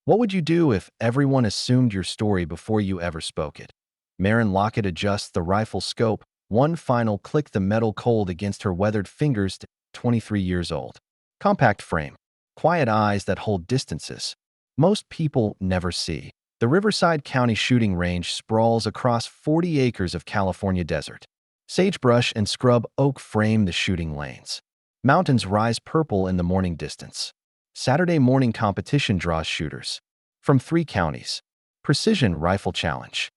What would you do if everyone assumed your story before you ever spoke it? Marin Lockett adjusts the rifle scope, one final click, the metal cold against her weathered fingers, 23 years old. Compact frame, quiet eyes that hold distances most people never see. The Riverside County shooting range sprawls across 40 acres of California desert. Sagebrush and scrub oak frame the shooting lanes. Mountains rise purple in the morning distance. Saturday morning competition draws shooters from 3 counties. Precision Rifle Challenge.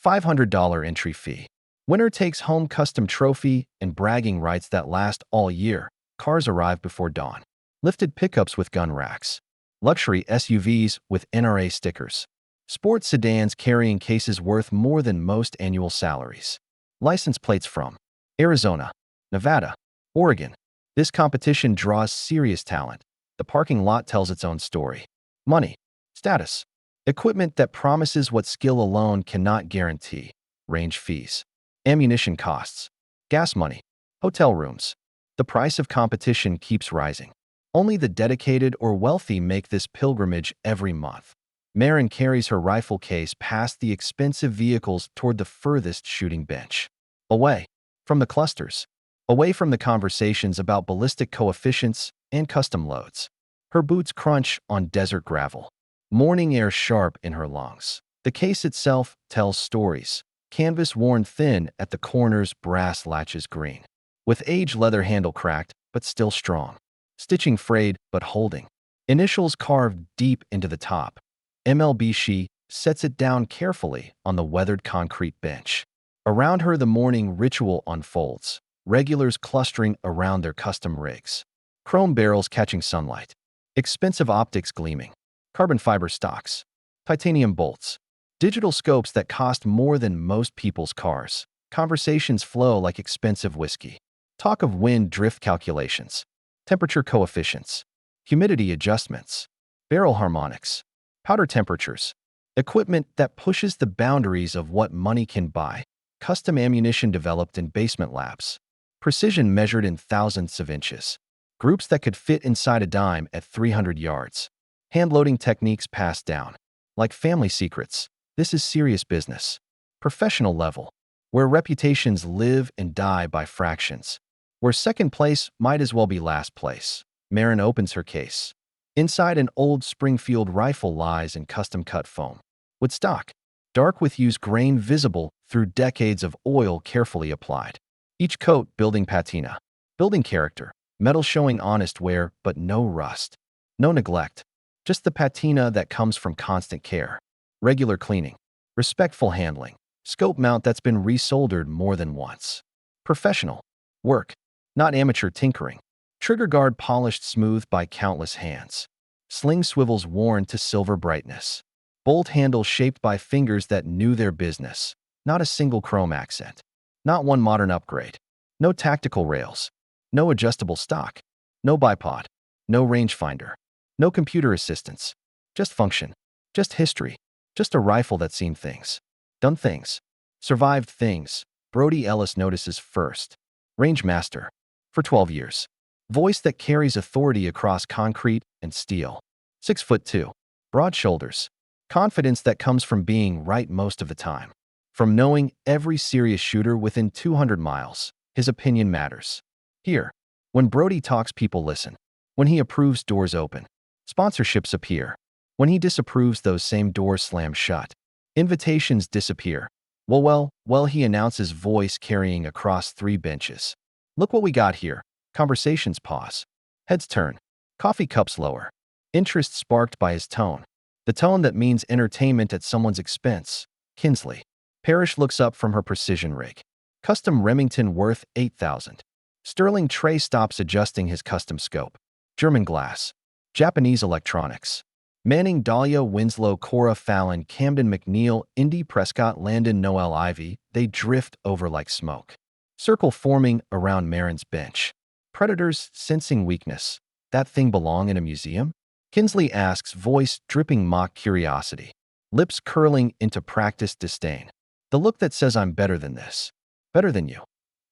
$500 entry fee. Winner takes home custom trophy and bragging rights that last all year. Cars arrive before dawn. Lifted pickups with gun racks. Luxury SUVs with NRA stickers. Sports sedans carrying cases worth more than most annual salaries. License plates from Arizona, Nevada, Oregon. This competition draws serious talent. The parking lot tells its own story. Money, status, equipment that promises what skill alone cannot guarantee. Range fees, ammunition costs, gas money, hotel rooms. The price of competition keeps rising. Only the dedicated or wealthy make this pilgrimage every month. Marin carries her rifle case past the expensive vehicles toward the furthest shooting bench. Away from the clusters. Away from the conversations about ballistic coefficients and custom loads. Her boots crunch on desert gravel. Morning air sharp in her lungs. The case itself tells stories. Canvas worn thin at the corners, brass latches green. With age, leather handle cracked, but still strong. Stitching frayed, but holding. Initials carved deep into the top. MLB. She sets it down carefully on the weathered concrete bench. Around her, the morning ritual unfolds. Regulars clustering around their custom rigs. Chrome barrels catching sunlight. Expensive optics gleaming. Carbon fiber stocks. Titanium bolts. Digital scopes that cost more than most people's cars. Conversations flow like expensive whiskey. Talk of wind drift calculations. Temperature coefficients. Humidity adjustments. Barrel harmonics. Powder temperatures. Equipment that pushes the boundaries of what money can buy. Custom ammunition developed in basement labs. Precision measured in thousandths of inches. Groups that could fit inside a dime at 300 yards. Hand-loading techniques passed down. Like family secrets, this is serious business. Professional level, where reputations live and die by fractions. Where second place might as well be last place. Marin opens her case. Inside, an old Springfield rifle lies in custom-cut foam. Wood stock, dark with used grain visible through decades of oil carefully applied. Each coat building patina, building character, metal showing honest wear but no rust. No neglect, just the patina that comes from constant care. Regular cleaning, respectful handling, scope mount that's been resoldered more than once. Professional work, not amateur tinkering. Trigger guard polished smooth by countless hands. Sling swivels worn to silver brightness. Bolt handle shaped by fingers that knew their business. Not a single chrome accent. Not one modern upgrade. No tactical rails. No adjustable stock. No bipod. No rangefinder. No computer assistance. Just function. Just history. Just a rifle that's seen things. Done things. Survived things. Brody Ellis notices first. Range master. For 12 years. Voice that carries authority across concrete and steel. 6'2". Broad shoulders. Confidence that comes from being right most of the time. From knowing every serious shooter within 200 miles, his opinion matters. Here, when Brody talks, people listen. When he approves, doors open. Sponsorships appear. When he disapproves, those same doors slam shut. Invitations disappear. Well, he announces, voice carrying across 3 benches. Look what we got here. Conversations pause. Heads turn. Coffee cups lower. Interest sparked by his tone. The tone that means entertainment at someone's expense. Kinsley. Parrish looks up from her precision rig. Custom Remington worth $8,000. Sterling Trey stops adjusting his custom scope. German glass. Japanese electronics. Manning, Dahlia, Winslow, Cora, Fallon, Camden, McNeil, Indy, Prescott, Landon, Noel, Ivy. They drift over like smoke. Circle forming around Marin's bench. Predators sensing weakness. That thing belong in a museum? Kinsley asks, voice dripping mock curiosity. Lips curling into practiced disdain. The look that says, I'm better than this. Better than you.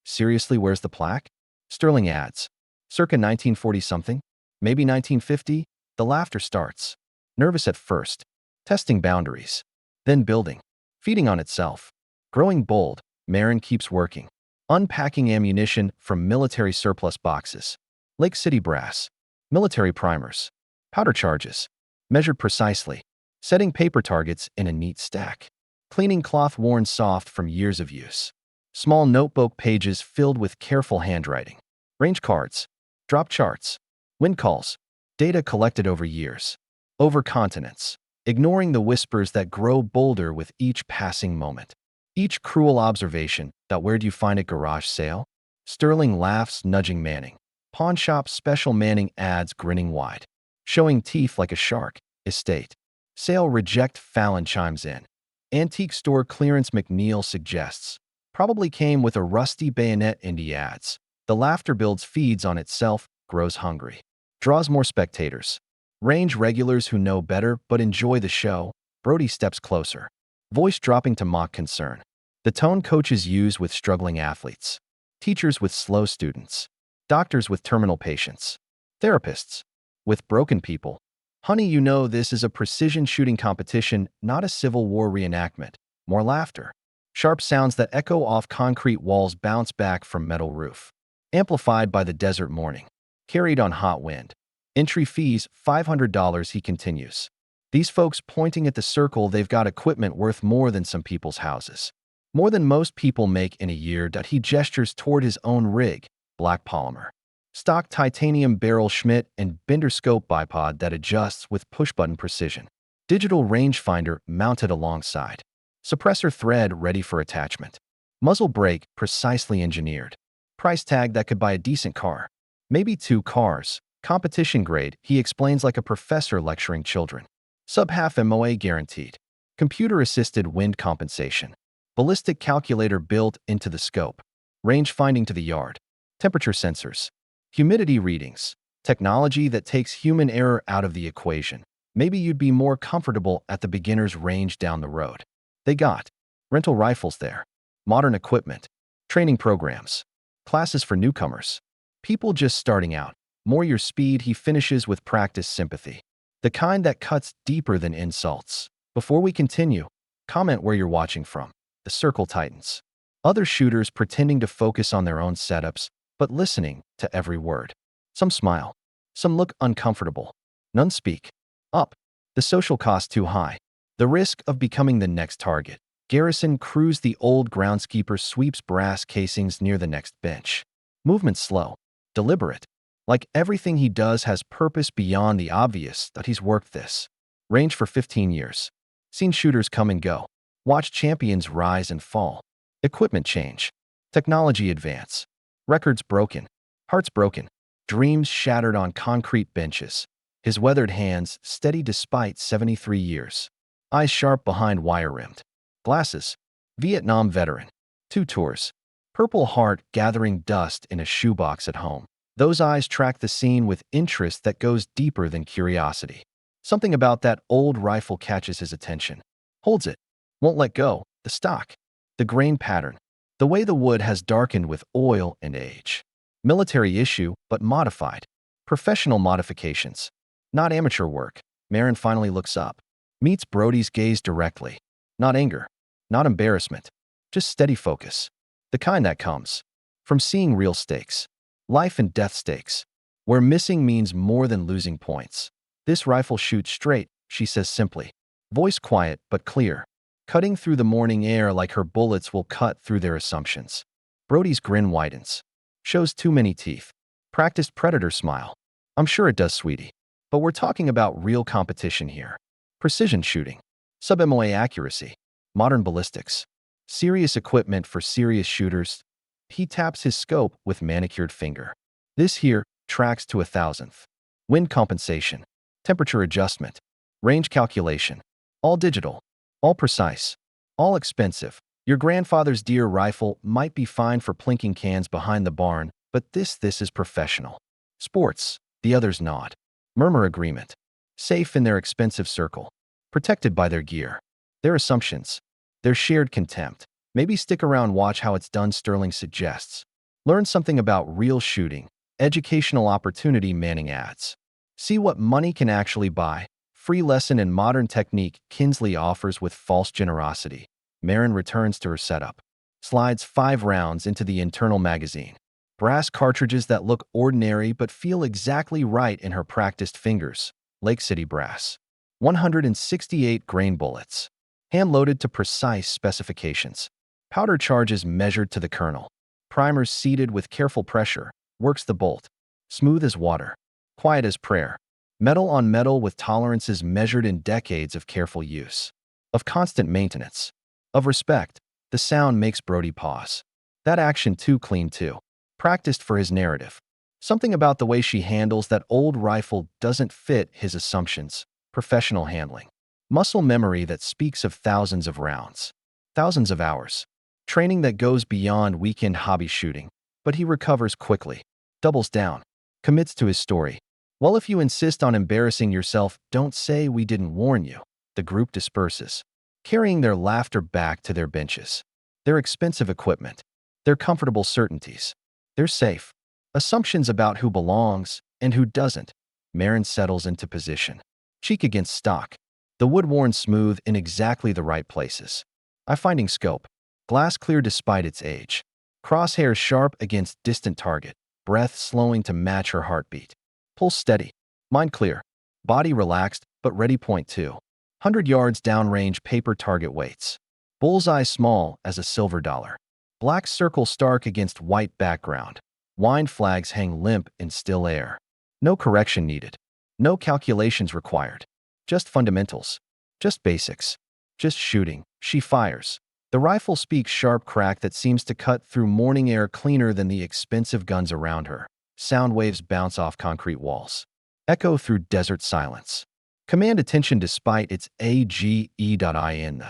Seriously, where's the plaque? Sterling adds. Circa 1940-something? Maybe 1950? The laughter starts. Nervous at first, testing boundaries, then building, feeding on itself. Growing bold, Marin keeps working, unpacking ammunition from military surplus boxes, Lake City brass, military primers, powder charges, measured precisely, setting paper targets in a neat stack, cleaning cloth worn soft from years of use, small notebook pages filled with careful handwriting, range cards, drop charts, wind calls, data collected over years, over continents, ignoring the whispers that grow bolder with each passing moment. Each cruel observation that where'd you find a garage sale? Sterling laughs, nudging Manning. Pawn shop special Manning adds, grinning wide. Showing teeth like a shark. Estate. Sale reject, Fallon chimes in. Antique store clearance, McNeil suggests. Probably came with a rusty bayonet, Indy adds. The laughter builds, feeds on itself, grows hungry. Draws more spectators. Range regulars who know better but enjoy the show. Brody steps closer. Voice dropping to mock concern. The tone coaches use with struggling athletes. Teachers with slow students. Doctors with terminal patients. Therapists with broken people. Honey, you know this is a precision shooting competition, not a Civil War reenactment. More laughter. Sharp sounds that echo off concrete walls bounce back from metal roof. Amplified by the desert morning. Carried on hot wind. Entry fees, $500, he continues. These folks pointing at the circle, they've got equipment worth more than some people's houses. More than most people make in a year. He gestures toward his own rig, black polymer. Stock titanium barrel Schmidt and Bender scope bipod that adjusts with push-button precision. Digital rangefinder mounted alongside. Suppressor thread ready for attachment. Muzzle brake precisely engineered. Price tag that could buy a decent car. Maybe 2 cars. Competition grade, he explains like a professor lecturing children. Sub-half MOA guaranteed. Computer-assisted wind compensation. Ballistic calculator built into the scope. Range finding to the yard. Temperature sensors. Humidity readings. Technology that takes human error out of the equation. Maybe you'd be more comfortable at the beginner's range down the road. They got rental rifles there. Modern equipment. Training programs. Classes for newcomers. People just starting out. More your speed, he finishes with practice sympathy. The kind that cuts deeper than insults. Before we continue, comment where you're watching from. The circle tightens. Other shooters pretending to focus on their own setups, but listening to every word. Some smile. Some look uncomfortable. None speak. Up. The social cost too high. The risk of becoming the next target. Garrison crews, the old groundskeeper sweeps brass casings near the next bench. Movement slow. Deliberate. Like everything he does has purpose beyond the obvious. That he's worked this range for 15 years. Seen shooters come and go. Watched champions rise and fall. Equipment change. Technology advance. Records broken. Hearts broken. Dreams shattered on concrete benches. His weathered hands steady despite 73 years. Eyes sharp behind wire-rimmed glasses. Vietnam veteran. 2 tours. Purple Heart gathering dust in a shoebox at home. Those eyes track the scene with interest that goes deeper than curiosity. Something about that old rifle catches his attention. Holds it. Won't let go. The stock. The grain pattern. The way the wood has darkened with oil and age. Military issue, but modified. Professional modifications. Not amateur work. Marin finally looks up. Meets Brody's gaze directly. Not anger. Not embarrassment. Just steady focus. The kind that comes from seeing real stakes. Life and death stakes, where missing means more than losing points. This rifle shoots straight, she says simply. Voice quiet but clear, cutting through the morning air like her bullets will cut through their assumptions. Brody's grin widens. Shows too many teeth. Practiced predator smile. I'm sure it does, sweetie. But we're talking about real competition here. Precision shooting. Sub-MOA accuracy. Modern ballistics. Serious equipment for serious shooters. He taps his scope with manicured finger. This here tracks to 1,000th. Wind compensation. Temperature adjustment. Range calculation. All digital. All precise. All expensive. Your grandfather's deer rifle might be fine for plinking cans behind the barn, but this is professional. Sports. The others nod. Murmur agreement. Safe in their expensive circle. Protected by their gear. Their assumptions. Their shared contempt. Maybe stick around, watch how it's done, Sterling suggests. Learn something about real shooting. Educational opportunity, Manning adds. See what money can actually buy. free lesson in modern technique Kinsley offers with false generosity. Marin returns to her setup. Slides 5 rounds into the internal magazine. Brass cartridges that look ordinary but feel exactly right in her practiced fingers. Lake City brass. 168 grain bullets. Hand-loaded to precise specifications. Powder charges measured to the kernel. Primers seated with careful pressure. Works the bolt. Smooth as water. Quiet as prayer. Metal on metal with tolerances measured in decades of careful use. Of constant maintenance. Of respect. The sound makes Brody pause. That action too clean too. Practiced for his narrative. Something about the way she handles that old rifle doesn't fit his assumptions. Professional handling. Muscle memory that speaks of thousands of rounds. Thousands of hours. Training that goes beyond weekend hobby shooting. But he recovers quickly. Doubles down. Commits to his story. Well, if you insist on embarrassing yourself, don't say we didn't warn you. The group disperses, carrying their laughter back to their benches. Their expensive equipment. Their comfortable certainties. They're safe. Assumptions about who belongs and who doesn't. Marin settles into position. Cheek against stock. The wood worn smooth in exactly the right places. Eye-finding scope. Glass clear despite its age. Crosshairs sharp against distant target. Breath slowing to match her heartbeat. Pulse steady. Mind clear. Body relaxed, but ready. Point 2. 100 yards downrange paper target weights. Bullseye small as a silver dollar. Black circle stark against white background. Wind flags hang limp in still air. No correction needed. No calculations required. Just fundamentals. Just basics. Just shooting. She fires. The rifle speaks sharp crack that seems to cut through morning air cleaner than the expensive guns around her. Sound waves bounce off concrete walls. Echo through desert silence. Command attention despite its AGE.IN.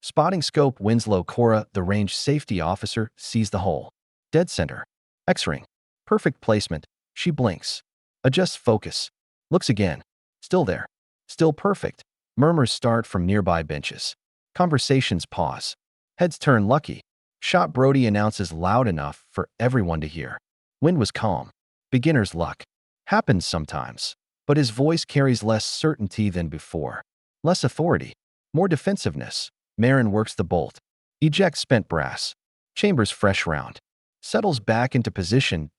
Spotting scope Winslow Cora, the range safety officer, sees the hole. Dead center. X-ring. Perfect placement. She blinks. Adjusts focus. Looks again. Still there. Still perfect. Murmurs start from nearby benches. Conversations pause. Heads turn. Lucky. Shot. Brody announces loud enough for everyone to hear. Wind was calm. Beginner's luck. Happens sometimes. But his voice carries less certainty than before. Less authority. More defensiveness. Marin works the bolt. Ejects spent brass. Chambers fresh round. Settles back into position.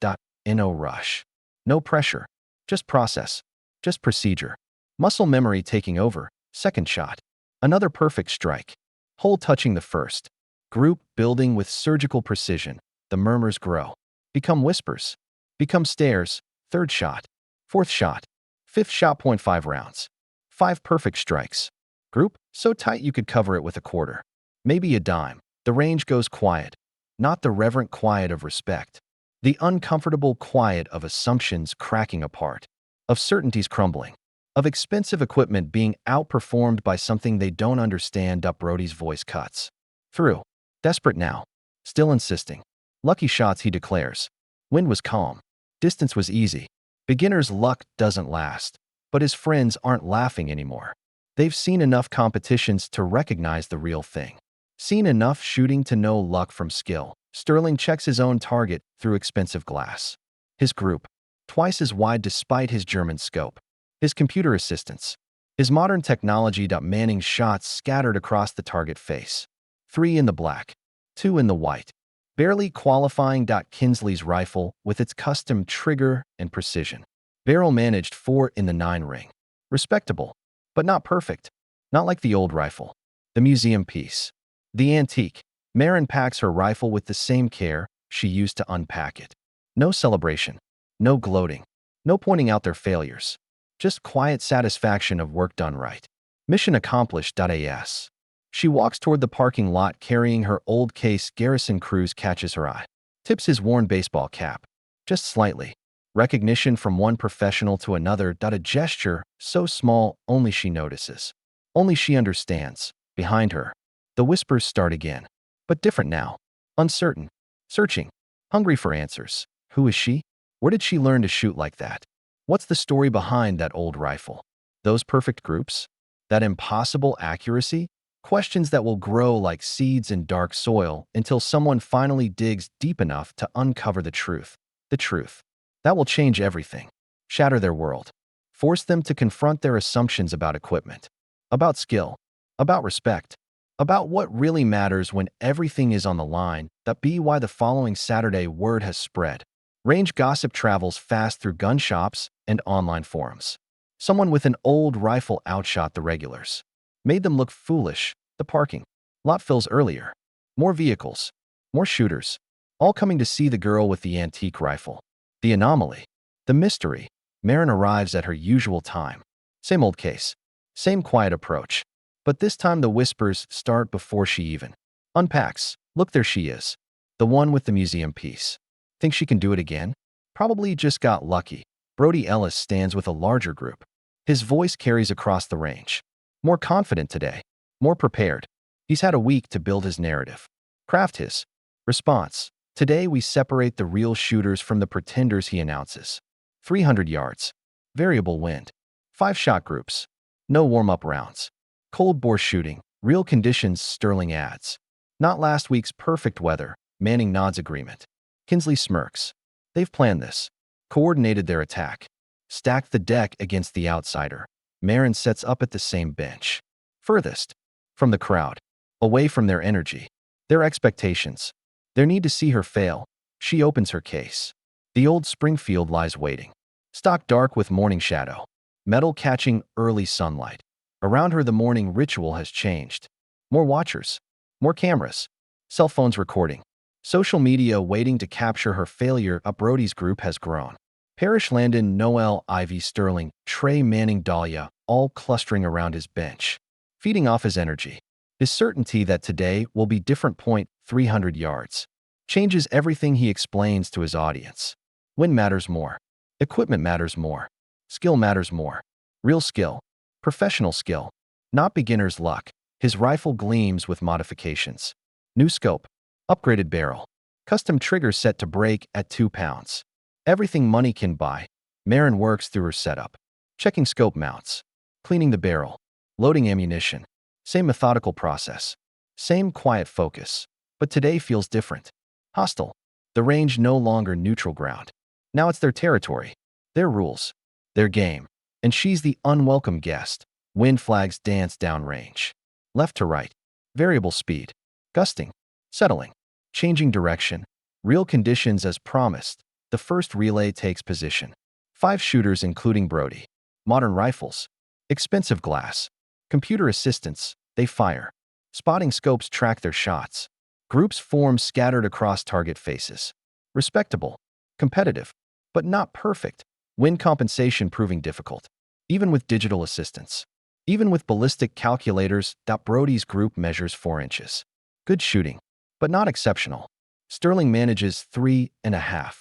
No rush. No pressure. Just process. Just procedure. Muscle memory taking over. Second shot. Another perfect strike. Hole touching the first. Group building with surgical precision. The murmurs grow. Become whispers. Become stares. Third shot. Fourth shot. Fifth shot. 0.5 rounds. 5 perfect strikes. Group, so tight you could cover it with a quarter. Maybe a dime. The range goes quiet. Not the reverent quiet of respect. The uncomfortable quiet of assumptions cracking apart. Of certainties crumbling. Of expensive equipment being outperformed by something they don't understand. Brody's voice cuts through. Desperate now. Still insisting. Lucky shots, he declares. Wind was calm. Distance was easy. Beginner's luck doesn't last. But his friends aren't laughing anymore. They've seen enough competitions to recognize the real thing. Seen enough shooting to know luck from skill. Sterling checks his own target through expensive glass. His group. Twice as wide despite his German scope. His computer assistants. His modern technology. Manning shots scattered across the target face. 3 in the black. 2 in the white. Barely qualifying. Kinsley's rifle with its custom trigger and precision. Barrel managed. 4 in the 9 ring. Respectable. But not perfect. Not like the old rifle. The museum piece. The antique. Marin packs her rifle with the same care she used to unpack it. No celebration. No gloating. No pointing out their failures. Just quiet satisfaction of work done right. Mission accomplished. As she walks toward the parking lot carrying her old case, Garrison Cruz catches her eye. Tips his worn baseball cap. Just slightly. Recognition from one professional to another. A gesture so small only she notices. Only she understands. Behind her. The whispers start again. But different now. Uncertain. Searching. Hungry for answers. Who is she? Where did she learn to shoot like that? What's the story behind that old rifle? Those perfect groups? That impossible accuracy? Questions that will grow like seeds in dark soil until someone finally digs deep enough to uncover the truth. The truth. That will change everything. Shatter their world. Force them to confront their assumptions about equipment, about skill, about respect, about what really matters when everything is on the line. That be why the following Saturday word has spread. Range gossip travels fast through gun shops and online forums. Someone with an old rifle outshot the regulars. Made them look foolish. The parking lot fills earlier. More vehicles. More shooters. All coming to see the girl with the antique rifle. The anomaly. The mystery. Marin arrives at her usual time. Same old case. Same quiet approach. But this time the whispers start before she even unpacks. Look, there she is. The one with the museum piece. Think she can do it again? Probably just got lucky. Brody Ellis stands with a larger group. His voice carries across the range. More confident today. More prepared. He's had a week to build his narrative. Craft his response. Today we separate the real shooters from the pretenders, he announces. 300 yards. Variable wind. 5-shot groups. No warm-up rounds. Cold bore shooting. Real conditions, Sterling adds. Not last week's perfect weather. Manning nods agreement. Kinsley smirks. They've planned this. Coordinated their attack. Stacked the deck against the outsider. Marin sets up at the same bench. Furthest from the crowd. Away from their energy. Their expectations. Their need to see her fail. She opens her case. The old Springfield lies waiting. Stock dark with morning shadow. Metal catching early sunlight. Around her the morning ritual has changed. More watchers. More cameras. Cell phones recording. Social media waiting to capture her failure. Brody's group has grown. Parrish, Landon, Noel, Ivy, Sterling, Trey, Manning, Dahlia, all clustering around his bench. Feeding off his energy. His certainty that today will be different. 300 yards. Changes everything, he explains to his audience. Wind matters more. Equipment matters more. Skill matters more. Real skill. Professional skill. Not beginner's luck. His rifle gleams with modifications. New scope. Upgraded barrel. Custom trigger set to break at 2 pounds. Everything money can buy. Marin works through her setup. Checking scope mounts. Cleaning the barrel. Loading ammunition. Same methodical process. Same quiet focus. But today feels different. Hostile. The range no longer neutral ground. Now it's their territory. Their rules. Their game. And she's the unwelcome guest. Wind flags dance downrange. Left to right. Variable speed. Gusting. Settling. Changing direction. Real conditions as promised. The first relay takes position. 5 shooters including Brody. Modern rifles. Expensive glass. Computer assistants. They fire. Spotting scopes track their shots. Groups form scattered across target faces. Respectable. Competitive. But not perfect. Wind compensation proving difficult. Even with digital assistance. Even with ballistic calculators. Brody's group measures 4 inches. Good shooting. But not exceptional. Sterling manages 3.5.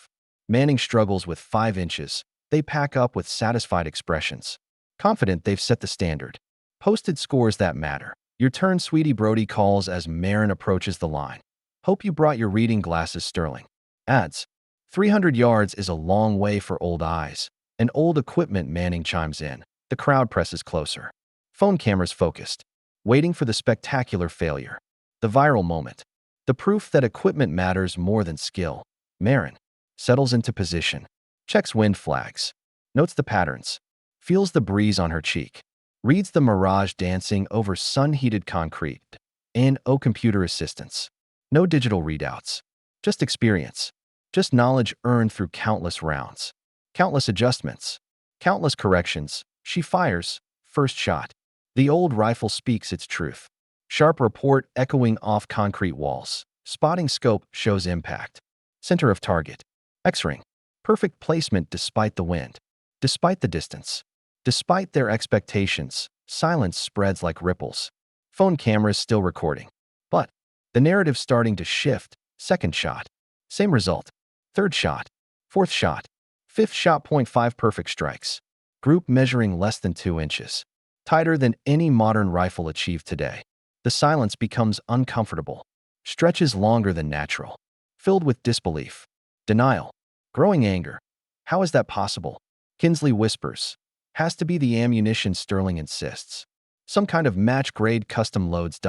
Manning struggles with 5 inches. They pack up with satisfied expressions. Confident they've set the standard. Posted scores that matter. Your turn, sweetie, Brody calls as Marin approaches the line. Hope you brought your reading glasses, Sterling. Adds. 300 yards is a long way for old eyes. And old equipment, Manning chimes in. The crowd presses closer. Phone cameras focused. Waiting for the spectacular failure. The viral moment. The proof that equipment matters more than skill. Marin settles into position. Checks wind flags. Notes the patterns. Feels the breeze on her cheek. Reads the mirage dancing over sun-heated concrete. And computer assistance. No digital readouts. Just experience. Just knowledge earned through countless rounds. Countless adjustments. Countless corrections. She fires. First shot. The old rifle speaks its truth. Sharp report echoing off concrete walls. Spotting scope shows impact. Center of target. X-ring. Perfect placement despite the wind. Despite the distance. Despite their expectations, silence spreads like ripples. Phone cameras still recording. But the narrative's starting to shift. Second shot. Same result. Third shot. Fourth shot. Fifth shot. 5 perfect strikes. Group measuring less than 2 inches. Tighter than any modern rifle achieved today. The silence becomes uncomfortable. Stretches longer than natural. Filled with disbelief. Denial. Growing anger. How is that possible? Kinsley whispers. Has to be the ammunition, Sterling insists. Some kind of match-grade custom loads.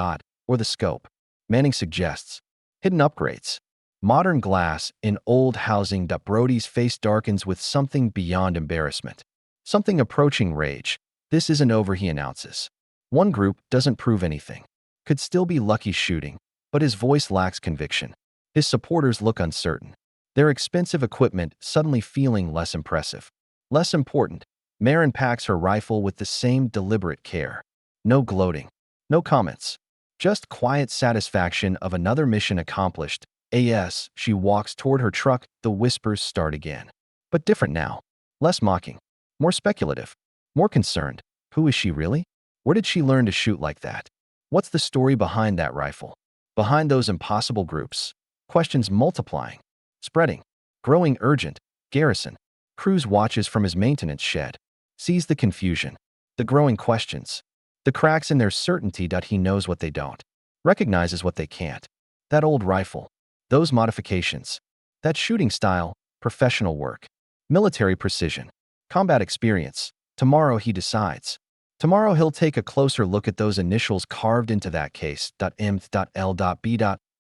Or the scope. Manning suggests. Hidden upgrades. Modern glass in old housing. Brody's face darkens with something beyond embarrassment. Something approaching rage. This isn't over, he announces. One group doesn't prove anything. Could still be lucky shooting, but his voice lacks conviction. His supporters look uncertain. Their expensive equipment suddenly feeling less impressive. Less important, Marin packs her rifle with the same deliberate care. No gloating. No comments. Just quiet satisfaction of another mission accomplished. As she walks toward her truck, the whispers start again. But different now. Less mocking. More speculative. More concerned. Who is she really? Where did she learn to shoot like that? What's the story behind that rifle? Behind those impossible groups? Questions multiplying. Spreading. Growing urgent. Garrison. Cruz watches from his maintenance shed. Sees the confusion. The growing questions. The cracks in their certainty that he knows what they don't. Recognizes what they can't. That old rifle. Those modifications. That shooting style. Professional work. Military precision. Combat experience. Tomorrow he decides. Tomorrow he'll take a closer look at those initials carved into that case. M.L.B.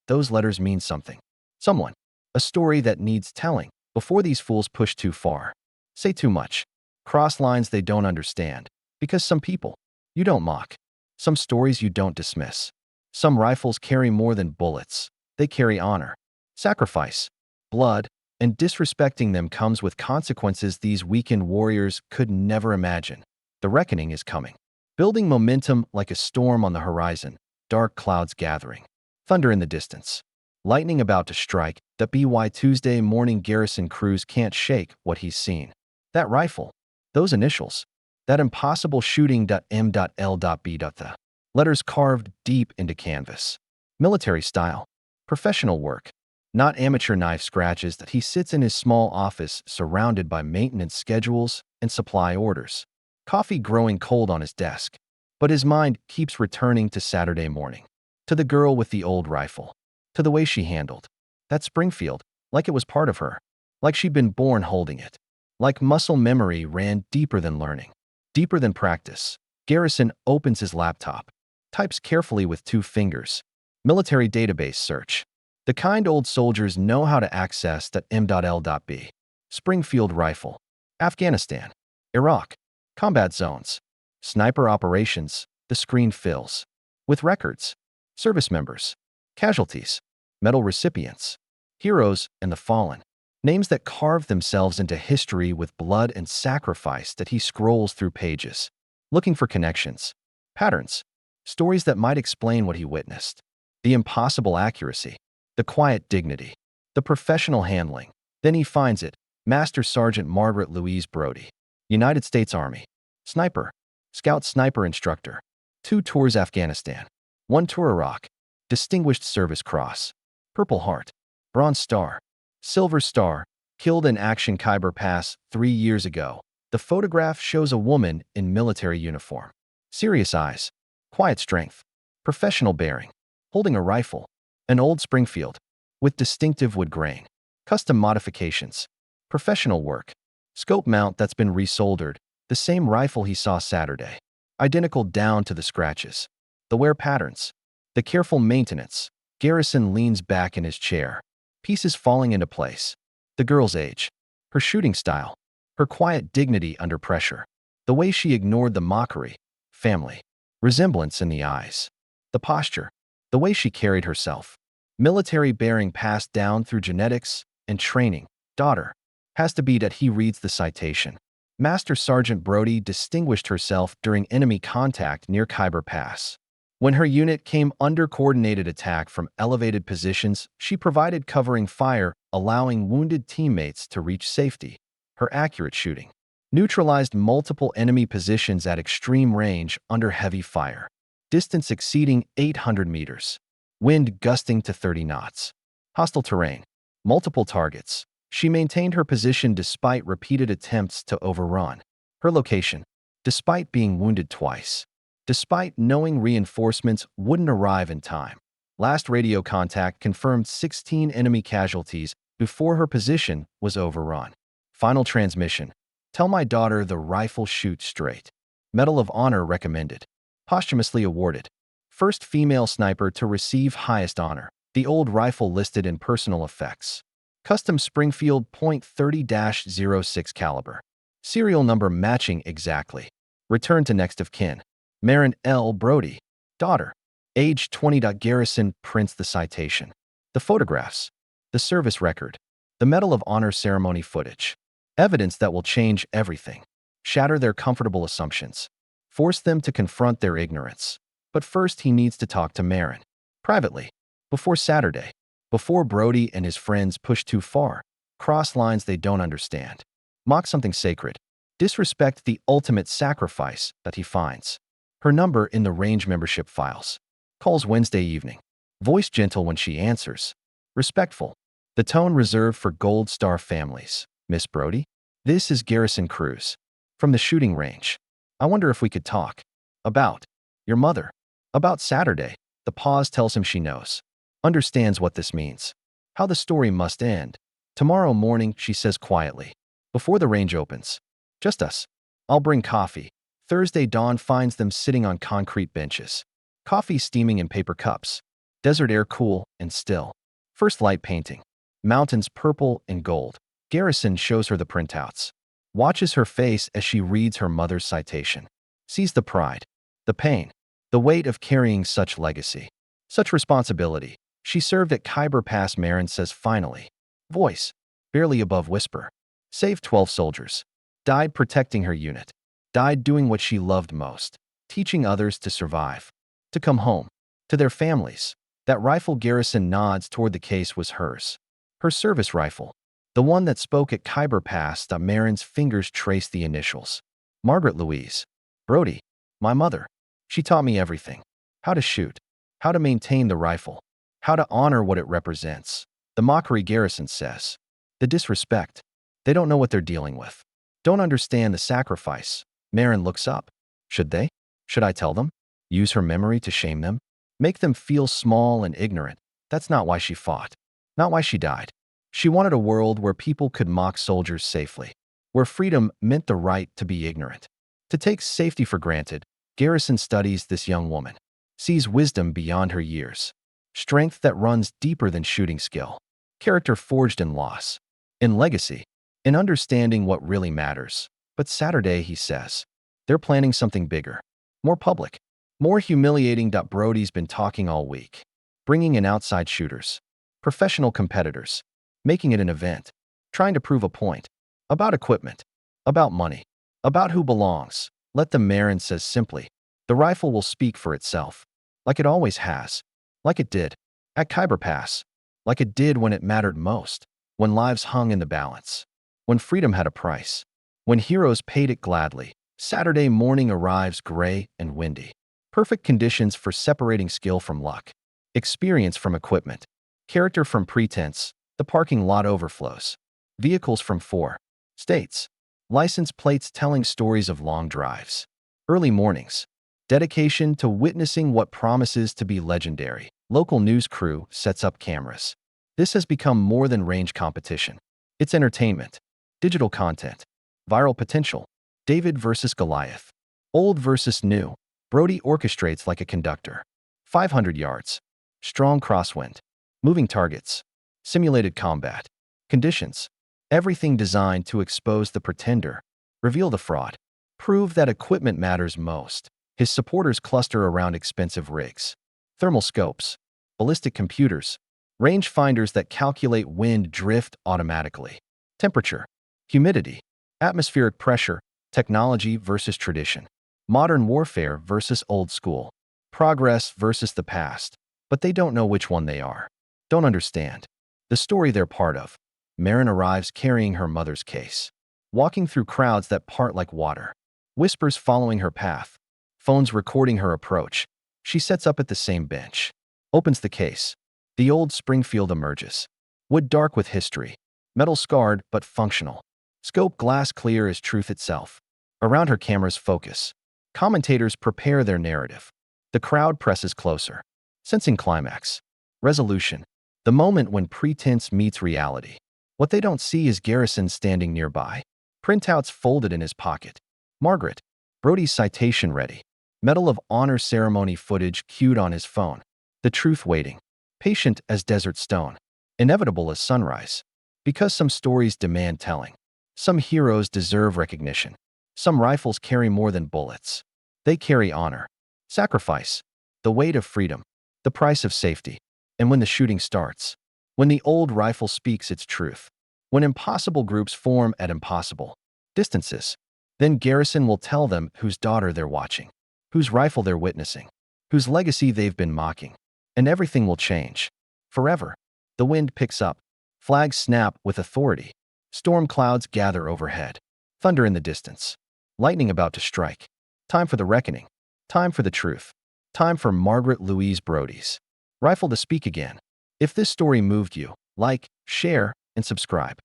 Those letters mean something. Someone. A story that needs telling before these fools push too far. Say too much. Cross lines they don't understand. Because some people you don't mock. Some stories you don't dismiss. Some rifles carry more than bullets. They carry honor, sacrifice, blood, and disrespecting them comes with consequences these weakened warriors could never imagine. The reckoning is coming. Building momentum like a storm on the horizon, dark clouds gathering. Thunder in the distance. Lightning about to strike. The BY Tuesday morning Garrison Cruz can't shake what he's seen. That rifle. Those initials. That impossible shooting. M.L.B. The letters carved deep into canvas. Military style. Professional work. Not amateur knife scratches. That he sits in his small office surrounded by maintenance schedules and supply orders. Coffee growing cold on his desk. But his mind keeps returning to Saturday morning. To the girl with the old rifle. To the way she handled that Springfield, like it was part of her. Like she'd been born holding it. Like muscle memory ran deeper than learning. Deeper than practice. Garrison opens his laptop. Types carefully with 2 fingers. Military database search. The kind old soldiers know how to access. M.L.B. Springfield rifle. Afghanistan. Iraq. Combat zones. Sniper operations. The screen fills. With records. Service members. Casualties. Medal recipients. Heroes and the fallen. Names that carve themselves into history with blood and sacrifice. That he scrolls through pages. Looking for connections. Patterns. Stories that might explain what he witnessed. The impossible accuracy. The quiet dignity. The professional handling. Then he finds it. Master Sergeant Margaret Louise Brody. United States Army. Sniper. Scout sniper instructor. 2 tours Afghanistan. 1 tour Iraq. Distinguished Service Cross. Purple Heart. Bronze Star. Silver Star. Killed in action Khyber Pass 3 years ago. The photograph shows a woman in military uniform. Serious eyes. Quiet strength. Professional bearing. Holding a rifle. An old Springfield. With distinctive wood grain. Custom modifications. Professional work. Scope mount that's been resoldered. The same rifle he saw Saturday. Identical down to the scratches. The wear patterns. The careful maintenance. Garrison leans back in his chair. Pieces falling into place. The girl's age. Her shooting style. Her quiet dignity under pressure. The way she ignored the mockery. Family. Resemblance in the eyes. The posture. The way she carried herself. Military bearing passed down through genetics and training. Daughter. Has to be that he reads the citation. Master Sergeant Brody distinguished herself during enemy contact near Khyber Pass. When her unit came under coordinated attack from elevated positions, she provided covering fire, allowing wounded teammates to reach safety. Her accurate shooting neutralized multiple enemy positions at extreme range under heavy fire. Distance exceeding 800 meters. Wind gusting to 30 knots. Hostile terrain. Multiple targets. She maintained her position despite repeated attempts to overrun. Her location. Despite being wounded twice. Despite knowing reinforcements wouldn't arrive in time. Last radio contact confirmed 16 enemy casualties before her position was overrun. Final transmission. Tell my daughter the rifle shoots straight. Medal of Honor recommended. Posthumously awarded. First female sniper to receive highest honor. The old rifle listed in personal effects. Custom Springfield .30-06 caliber. Serial number matching exactly. Return to next of kin. Maren L. Brody. Daughter. Age 20. Garrison prints the citation. The photographs. The service record. The Medal of Honor ceremony footage. Evidence that will change everything. Shatter their comfortable assumptions. Force them to confront their ignorance. But first he needs to talk to Maren. Privately. Before Saturday. Before Brody and his friends push too far. Cross lines they don't understand. Mock something sacred. Disrespect the ultimate sacrifice that he finds. Her number in the range membership files. Calls Wednesday evening. Voice gentle when she answers. Respectful. The tone reserved for Gold Star families. Miss Brody? This is Garrison Cruz. From the shooting range. I wonder if we could talk. About. Your mother. About Saturday. The pause tells him she knows. Understands what this means. How the story must end. Tomorrow morning, she says quietly. Before the range opens. Just us. I'll bring coffee. Thursday dawn finds them sitting on concrete benches. Coffee steaming in paper cups. Desert air cool and still. First light painting. Mountains purple and gold. Garrison shows her the printouts. Watches her face as she reads her mother's citation. Sees the pride. The pain. The weight of carrying such legacy. Such responsibility. She served at Khyber Pass, Maren says finally. Voice. Barely above whisper. Saved 12 soldiers. Died protecting her unit. Died doing what she loved most. Teaching others to survive. To come home. To their families. That rifle, Garrison nods toward the case, was hers. Her service rifle. The one that spoke at Khyber Pass. Maren's fingers traced the initials. Margaret Louise. Brody. My mother. She taught me everything. How to shoot. How to maintain the rifle. How to honor what it represents. The mockery, Garrison says. The disrespect. They don't know what they're dealing with. Don't understand the sacrifice. Maren looks up. Should they? Should I tell them? Use her memory to shame them? Make them feel small and ignorant? That's not why she fought. Not why she died. She wanted a world where people could mock soldiers safely. Where freedom meant the right to be ignorant. To take safety for granted. Garrison studies this young woman. Sees wisdom beyond her years. Strength that runs deeper than shooting skill. Character forged in loss. In legacy. In understanding what really matters. But Saturday, he says. They're planning something bigger. More public. More humiliating. Brody's been talking all week. Bringing in outside shooters. Professional competitors. Making it an event. Trying to prove a point. About equipment. About money. About who belongs. Let them, Maren says simply. The rifle will speak for itself. Like it always has. Like it did. At Khyber Pass. Like it did when it mattered most. When lives hung in the balance. When freedom had a price. When heroes paid it gladly. Saturday morning arrives gray and windy. Perfect conditions for separating skill from luck. Experience from equipment. Character from pretense. The parking lot overflows. Vehicles from 4 states. License plates telling stories of long drives. Early mornings. Dedication to witnessing what promises to be legendary. Local news crew sets up cameras. This has become more than range competition. It's entertainment. Digital content. Viral potential. David versus Goliath. Old versus new. Brody orchestrates like a conductor. 500 yards. Strong crosswind. Moving targets. Simulated combat. Conditions. Everything designed to expose the pretender. Reveal the fraud. Prove that equipment matters most. His supporters cluster around expensive rigs. Thermal scopes. Ballistic computers. Range finders that calculate wind drift automatically. Temperature. Humidity. Atmospheric pressure. Technology versus tradition. Modern warfare versus old school. Progress versus the past. But they don't know which one they are. Don't understand. The story they're part of. Maren arrives carrying her mother's case. Walking through crowds that part like water. Whispers following her path. Phones recording her approach. She sets up at the same bench. Opens the case. The old Springfield emerges. Wood dark with history. Metal scarred but functional. Scope glass clear as truth itself. Around her cameras focus. Commentators prepare their narrative. The crowd presses closer. Sensing climax. Resolution. The moment when pretense meets reality. What they don't see is Garrison standing nearby. Printouts folded in his pocket. Margaret. Brody's citation ready. Medal of Honor ceremony footage cued on his phone. The truth waiting. Patient as desert stone. Inevitable as sunrise. Because some stories demand telling. Some heroes deserve recognition. Some rifles carry more than bullets. They carry honor, sacrifice, the weight of freedom, the price of safety. And when the shooting starts, when the old rifle speaks its truth, when impossible groups form at impossible distances, then Garrison will tell them whose daughter they're watching, whose rifle they're witnessing, whose legacy they've been mocking. And everything will change. Forever. The wind picks up. Flags snap with authority. Storm clouds gather overhead. Thunder in the distance. Lightning about to strike. Time for the reckoning. Time for the truth. Time for Margaret Louise Brody's rifle to speak again. If this story moved you, like, share, and subscribe.